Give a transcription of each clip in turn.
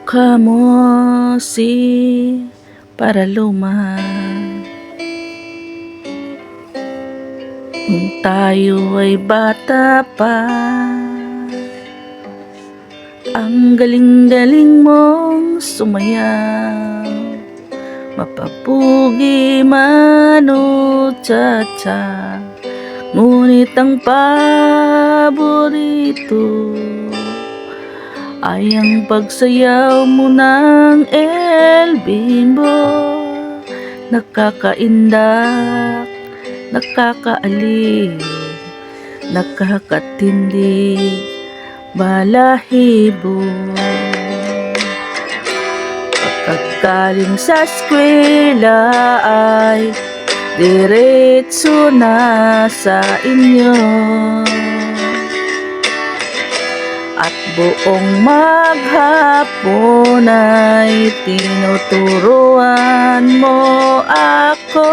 Mukha mo para lumahan nung tayo ay bata pa. Ang galing-galing mong sumayaw, mapapugi man o cha-cha, ngunit ang paborito ay ang pagsayaw mo ng El Bimbo. Nakakaindak, nakakaaliw, nakakatindig, balahibo. Pagkagaling sa eskwela ay diretso na sa inyo, at buong maghapon ay tinuturuan mo ako.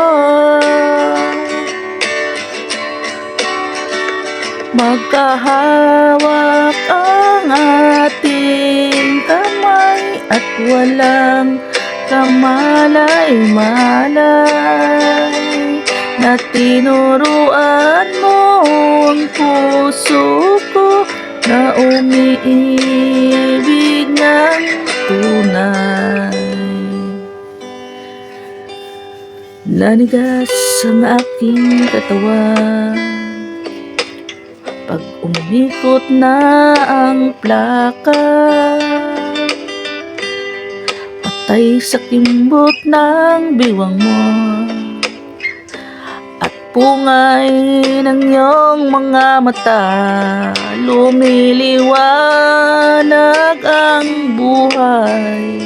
Magkahawak ang ating kamay at walang kamalay-malay, na tinuruan mo ang puso ko na umiibig ng tunay. Nanigas ang aking katawan pag umikot na ang plaka, patay sa kimbot ng biwang mo at pungay ng iyong mga mata. Lumiliwanag ang buhay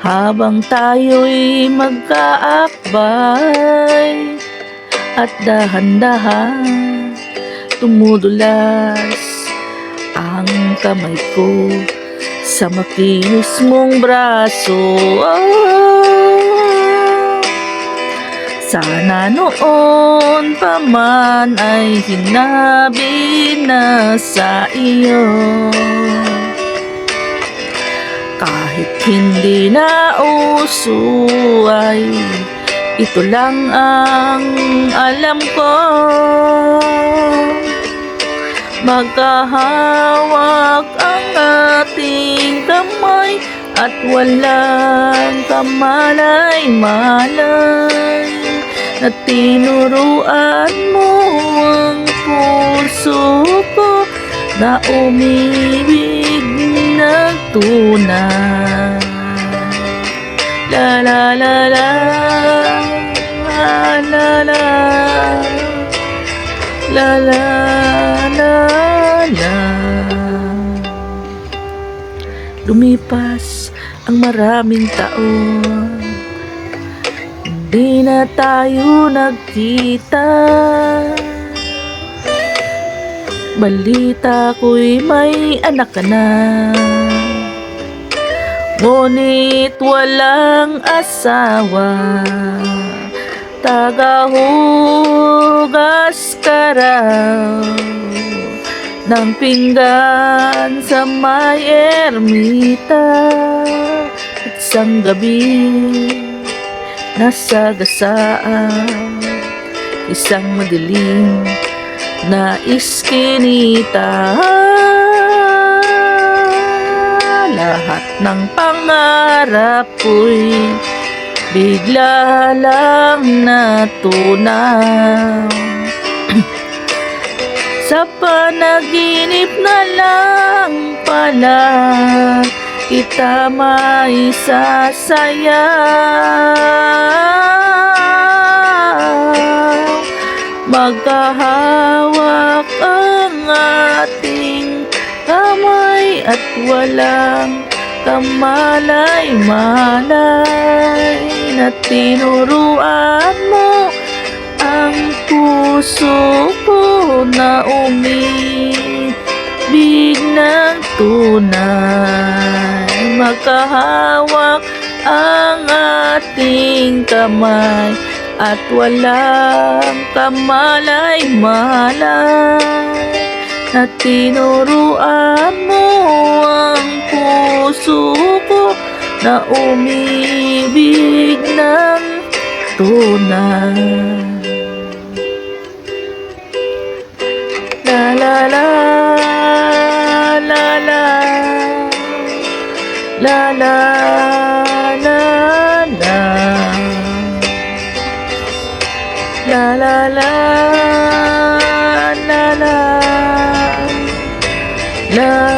habang tayo'y magkaakbay, at dahan-dahan tumudulas ang kamay ko sa makinis mong braso. Sana noon pa man ay hinabi na sa iyo, kahit hindi na uso ay ito lang ang alam ko. Magkahawak ang ating kamay at walang kamalay-malay, na tinuruan mo ang puso ko na umibig ng tunay. La la la la, la la la, la la la la. Lumipas ang maraming taon, hindi na tayo nagkita. Balita ko'y may anak ka na, ngunit walang asawa. Tagahugas ka raw ng pinggan sa may ermita, at isang gabi nasa gasaan isang madilim na iskinita. Lahat ng pangarap ko'y bigla lang natunaw. Sa panaginip na lang pala kita maisasayaw. Magkahawak ang ating kamay at walang kamalay-malay, na tinuruan mo ang puso ko na umibig ng tunay. Magkahawak ang ating kamay at walang kamalay-malay, na tinuruan mo ang puso puso ko na umibig ng tunay. La la la la la la la la la la la la la la la